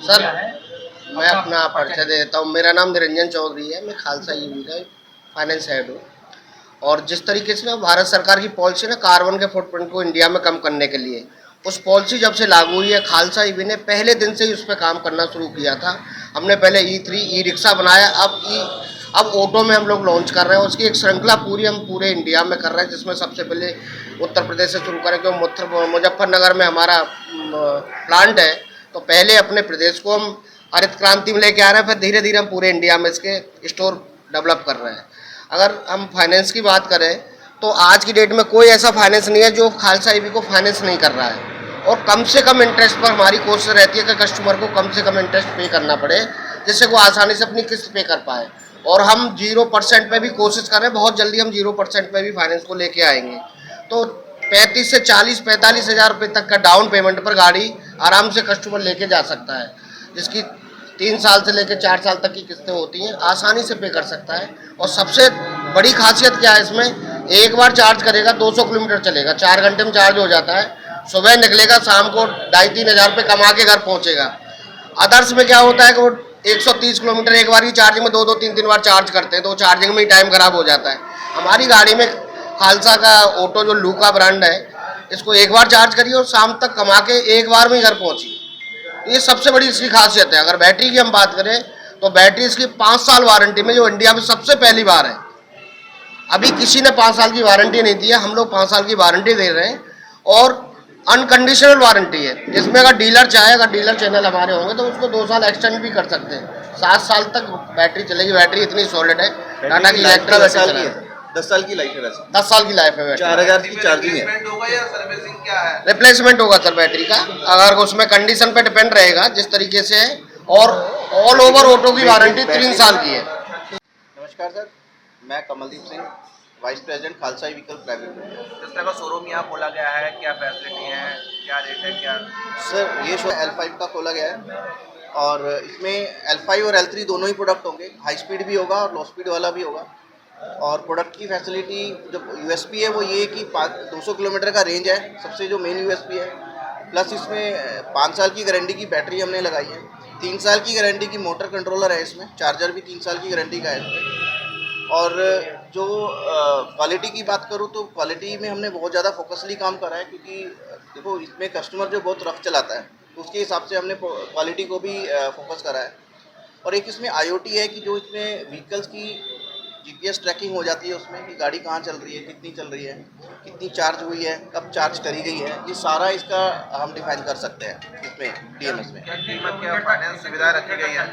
Sir, मैं अपना परिचय दे देता हूँ। मेरा नाम निरंजन चौधरी है। मैं खालसा ईवी का फाइनेंस हेड हूँ। और जिस तरीके से ना भारत सरकार की पॉलिसी ना कार्बन के फुटप्रिंट को इंडिया में कम करने के लिए, उस पॉलिसी जब से लागू हुई है, खालसा ईवी ने पहले दिन से ही उस पर काम करना शुरू किया था। हमने पहले ई3 ई रिक्शा बनाया, अब ऑटो में हम लोग लॉन्च कर रहे हैं। उसकी एक श्रृंखला हम पूरे इंडिया में कर रहे हैं, जिसमें सबसे पहले उत्तर प्रदेश से शुरू करें, क्योंकि मुजफ्फरनगर में हमारा प्लांट है। तो पहले अपने प्रदेश को हम हरित क्रांति में लेके आ रहे हैं, फिर धीरे धीरे हम पूरे इंडिया में इसके स्टोर डेवलप कर रहे हैं। अगर हम फाइनेंस की बात करें तो आज की डेट में कोई ऐसा फाइनेंस नहीं है जो खालसा ईवी को फाइनेंस नहीं कर रहा है। और कम से कम इंटरेस्ट पर हमारी कोशिश रहती है कि कस्टमर को कम से कम इंटरेस्ट पे करना पड़े, जिससे वो आसानी से अपनी किस्त पे कर पाए। और हम 0% पे भी कोशिश कर रहे हैं। बहुत जल्दी हम 0% पे भी फाइनेंस को लेके आएंगे। तो 35 से 40-45 हज़ार रुपये तक का डाउन पेमेंट पर गाड़ी आराम से कस्टमर लेके जा सकता है, जिसकी 3 साल से लेकर 4 साल तक की किस्तें होती हैं, आसानी से पे कर सकता है। और सबसे बड़ी खासियत क्या है इसमें, एक बार चार्ज करेगा 200 किलोमीटर चलेगा, 4 घंटे में चार्ज हो जाता है। सुबह निकलेगा, शाम को 2,500-3 हज़ार रुपये कमा के घर पहुंचेगा। अदर्स में क्या होता है कि वो 130 किलोमीटर एक बार ही चार्जिंग में 2-2 3-3 बार चार्ज करते हैं, तो चार्जिंग में ही टाइम खराब हो जाता है। हमारी गाड़ी में खालसा का ऑटो जो लूका ब्रांड है, इसको एक बार चार्ज करिए और शाम तक कमा के एक बार में ही घर पहुंचिए। ये सबसे बड़ी इसकी खासियत है। अगर बैटरी की हम बात करें तो बैटरी इसकी 5 साल वारंटी में, जो इंडिया में सबसे पहली बार है। अभी किसी ने 5 साल की वारंटी नहीं दी है, हम लोग 5 साल की वारंटी दे रहे हैं। और अनकंडीशनल वारंटी है, जिसमें अगर डीलर चाहे, अगर डीलर चैनल हमारे होंगे तो उसको 2 साल एक्सटेंड भी कर सकते हैं। 7 साल तक बैटरी चलेगी। बैटरी इतनी सॉलिड है, टाटा की इलेक्ट्रा बैटरी है। 10 साल की लाइफ है वैसे। 10 साल की लाइफ है। 4000 की चार्जिंग है। रिप्लेसमेंट होगा सर बैटरी का, अगर उसमें कंडीशन पे डिपेंड रहेगा जिस तरीके से है। और ऑल ओवर ऑटो की वारंटी 3 साल की है। नमस्कार सर, मैं Kamaldeep Singh, vice president Khalsa vehicle private limited. किस तरह का शोरूम यहाँ खोला गया है, क्या फैसिलिटी है, क्या रेट है, क्या? सर ये शो L5 का खोला गया है और इसमें L5 और L3 दोनों ही प्रोडक्ट होंगे। हाई स्पीड भी होगा और लो स्पीड वाला भी होगा। और प्रोडक्ट की फैसिलिटी जो यूएसपी है वो ये है कि 200 किलोमीटर का रेंज है, सबसे जो मेन यूएसपी है। प्लस इसमें 5 साल की गारंटी की बैटरी हमने लगाई है, 3 साल की गारंटी की मोटर कंट्रोलर है इसमें, चार्जर भी 3 साल की गारंटी का है इसमें। और जो क्वालिटी की बात करूँ तो क्वालिटी में हमने बहुत ज़्यादा फोकसली काम करा है, क्योंकि देखो इसमें कस्टमर जो बहुत रफ चलाता है तो उसके हिसाब से हमने क्वालिटी को भी फोकस करा है। और एक इसमें IoT है कि जो इसमें व्हीकल्स की GPS ट्रैकिंग हो जाती है उसमें, कि गाड़ी कहाँ चल रही है, कितनी चल रही है, कितनी चार्ज हुई है, कब चार्ज करी गई है, ये सारा इसका हम डिफाइन कर सकते हैं इसमें DMS में। क्या कीमत, क्या फाइनेंस सुविधाएं रखी गई है?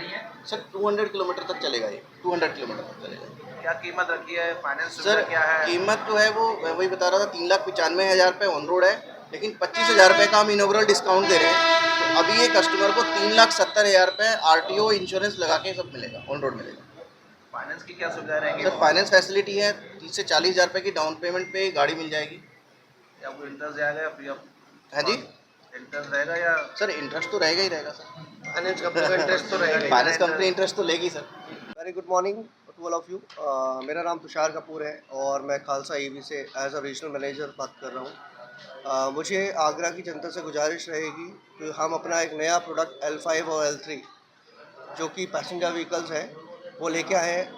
सर 200 किलोमीटर तक चलेगा ये, 200 किलोमीटर तक चलेगा। क्या कीमत रखी है, फाइनेंस सर सुविधा क्या है? कीमत जो है वो मैं वही बता रहा था, 3,95,000 रुपये ऑन रोड है, लेकिन 25,000 रुपये का हम इनॉग्रल डिस्काउंट दे रहे हैं। तो अभी ये कस्टमर को 3,70,000 रुपये RTO इंश्योरेंस लगा के सब मिलेगा, ऑन रोड मिलेगा। फाइनेंस की क्या सुविधाएं रहेंगी? सर फाइनेंस फैसिलिटी है, 30 से 40,000 रुपये की डाउन पेमेंट पे गाड़ी मिल जाएगी। या कोई इंटरेस्ट जाएगा या फ्री ऑफ? हाँ जी इंटरेस्ट रहेगा या? सर, इंटरेस्ट तो रहेगा ही रहेगा सर। फाइनेंस कंपनी का इंटरेस्ट तो रहेगा। फाइनेंस कंपनी इंटरेस्ट तो लेगी sir. Very good morning to all of you. मेरा नाम तुषार कपूर है और मैं खालसा ईवी से एज अ रीजनल मैनेजर बात कर रहा हूँ। मुझे आगरा की जनता से गुजारिश रहेगी कि हम अपना एक नया प्रोडक्ट L5 और L3 जो कि पैसेंजर व्हीकल्स है वो लेके आए हैं।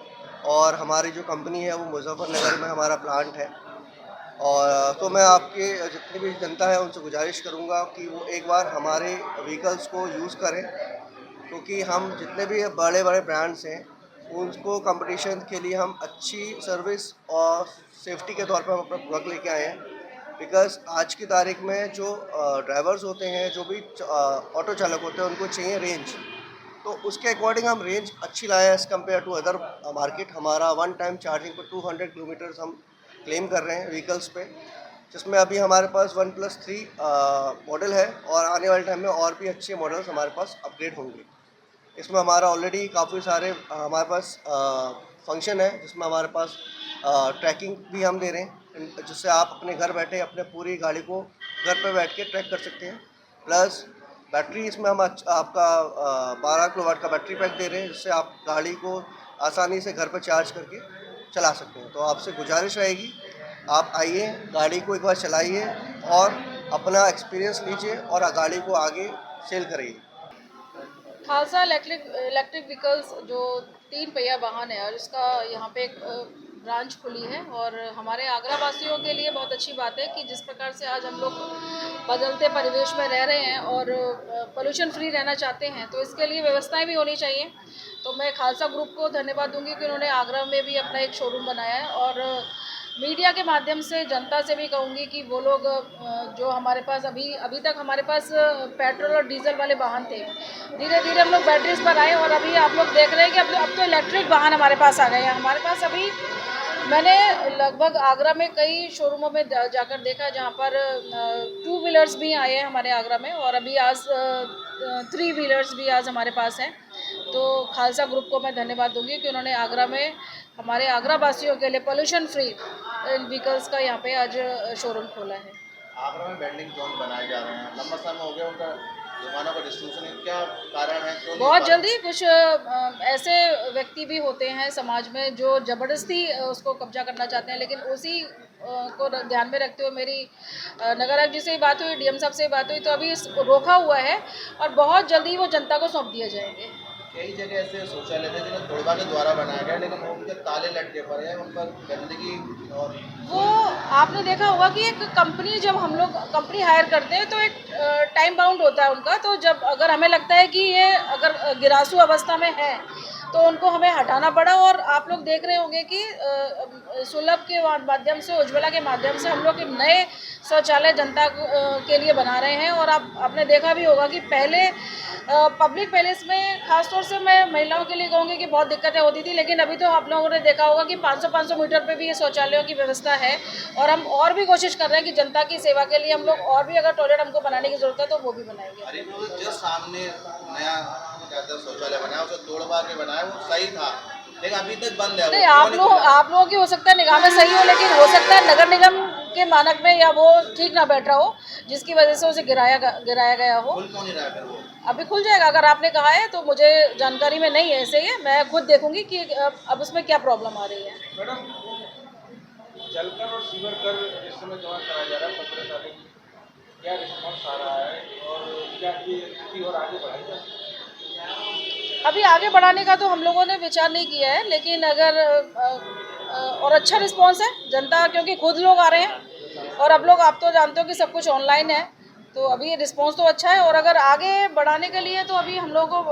और हमारी जो कंपनी है वो मुजफ्फरनगर में हमारा प्लांट है। और तो मैं आपके जितनी भी जनता है उनसे गुजारिश करूँगा कि वो एक बार हमारे व्हीकल्स को यूज़ करें, क्योंकि हम जितने भी बड़े बड़े ब्रांड्स हैं उनको कंपटीशन के लिए हम अच्छी सर्विस और सेफ्टी के तौर पर हम अपना प्रोडक्ट लेके आए हैं। बिकॉज़ आज की तारीख में जो ड्राइवर्स होते हैं, जो भी ऑटो चालक होते हैं, उनको चाहिए रेंज। तो उसके अकॉर्डिंग हम रेंज अच्छी लाए हैं as compare to other market. हमारा वन टाइम चार्जिंग पर 200 किलोमीटर्स हम क्लेम कर रहे हैं व्हीकल्स पे, जिसमें अभी हमारे पास 1+3 मॉडल है और आने वाले टाइम में और भी अच्छे मॉडल्स हमारे पास अपग्रेड होंगे। इसमें हमारा ऑलरेडी काफ़ी सारे हमारे पास फंक्शन है, जिसमें हमारे पास ट्रैकिंग भी हम दे रहे हैं, जिससे आप अपने घर बैठे अपने पूरी गाड़ी को घर पे बैठ के ट्रैक कर सकते हैं। प्लस बैटरी इसमें हम आपका 12 किलोवाट का बैटरी पैक दे रहे हैं, जिससे आप गाड़ी को आसानी से घर पर चार्ज करके चला सकते हैं। तो आपसे गुजारिश रहेगी, आप आइए, गाड़ी को एक बार चलाइए और अपना एक्सपीरियंस लीजिए और गाड़ी को आगे सेल करिए। खालसा इलेक्ट्रिक व्हीकल्स जो 3 पहिया वाहन है और इसका यहाँ पे एक ब्रांच खुली है और हमारे आगरा वासियों के लिए बहुत अच्छी बात है कि जिस प्रकार से आज हम लोग बदलते परिवेश में रह रहे हैं और पोल्यूशन फ्री रहना चाहते हैं, तो इसके लिए व्यवस्थाएं भी होनी चाहिए। तो मैं खालसा ग्रुप को धन्यवाद दूंगी कि उन्होंने आगरा में भी अपना एक शोरूम बनाया है और मीडिया के माध्यम से जनता से भी कहूँगी कि वो लोग जो हमारे पास अभी तक हमारे पास पेट्रोल और डीजल वाले वाहन थे, धीरे धीरे हम लोग बैटरीज पर आए और अभी आप लोग देख रहे हैं कि अब तो इलेक्ट्रिक वाहन हमारे पास आ गए हैं। हमारे पास अभी मैंने लगभग आगरा में कई शोरूमों में जाकर देखा जहाँ पर 2 व्हीलर्स भी आए हैं हमारे आगरा में और अभी आज 3 व्हीलर्स भी आज हमारे पास हैं। तो खालसा ग्रुप को मैं धन्यवाद दूंगी कि उन्होंने आगरा में हमारे आगरा वासियों के लिए पोल्यूशन फ्री व्हीकल्स का यहाँ पे आज शोरूम खोला है। आगरा में वेंडिंग जोन बनाए जा रहे हैं, लंबा समय हो गया उनका दुकानों का डिस्ट्रीब्यूशन, क्या कारण है, क्यों नहीं बहुत हो पा जल्दी कुछ ऐसे व्यक्ति भी होते हैं समाज में जो ज़बरदस्ती उसको कब्जा करना चाहते हैं, लेकिन उसी को ध्यान में रखते हुए मेरी नगर आयुक्त जी से ही बात हुई, डीएम साहब से ही बात हुई, तो अभी इसको रोका हुआ है और बहुत जल्दी वो जनता को सौंप दिए जाएंगे। कई जगह ऐसे शौचालय थे जिन्हें तोड़वा के द्वारा बनाया गया, लेकिन उनके ताले लटके पड़े हैं, उन पर गंदगी और वो आपने देखा होगा कि एक कंपनी, जब हम लोग कंपनी हायर करते हैं तो एक टाइम बाउंड होता है उनका, तो जब अगर हमें लगता है कि ये अगर गिरासू अवस्था में है तो उनको हमें हटाना पड़ा। और आप लोग देख रहे होंगे कि सुलभ के माध्यम से, उज्ज्वला के माध्यम से हम लोग नए शौचालय जनता के लिए बना रहे हैं। और आपने देखा भी होगा कि पहले पब्लिक पैलेस में खासतौर से मैं महिलाओं के लिए कहूँगी कि बहुत दिक्कतें होती थी, लेकिन अभी तो आप लोगों ने देखा होगा कि 500 मीटर पे भी ये शौचालयों की व्यवस्था है और हम और भी कोशिश कर रहे हैं कि जनता की सेवा के लिए हम लोग और भी अगर टॉयलेट हमको बनाने की जरूरत है तो वो भी बनाएंगे। जो सामने नया शौचालय बनाया उसे तोड़वा के बनाया, वो सही था, लेकिन अभी तक बंद है। नहीं, आप लोगों की हो सकता है निगाह में सही हो, लेकिन हो सकता है नगर निगम के मानक में या वो ठीक ना बैठ रहा हो, जिसकी वजह से उसे गिराया गया हो। खुल क्यों नहीं रहा है फिर वो? अभी खुल जाएगा, अगर आपने कहा है तो मुझे जानकारी में नहीं है, ऐसे ही मैं खुद देखूंगी कि अब उसमें क्या प्रॉब्लम आ रही है। मैडम, जलकर और सीवर कर इस समय जमा कराया जा रहा है 15 साल की, क्या रिस्पॉन्स आ रहा है और क्या ये स्थिति और आगे बढ़ाई जा सकती है? अभी आगे बढ़ाने का तो हम लोगों ने विचार नहीं किया है, लेकिन अगर और अच्छा रिस्पॉन्स है जनता, क्योंकि खुद लोग आ रहे हैं और अब लोग, आप तो जानते हो कि सब कुछ ऑनलाइन है, तो अभी रिस्पॉन्स तो अच्छा है। और अगर आगे बढ़ाने के लिए तो अभी हम लोगों को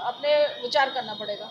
अपने विचार करना पड़ेगा।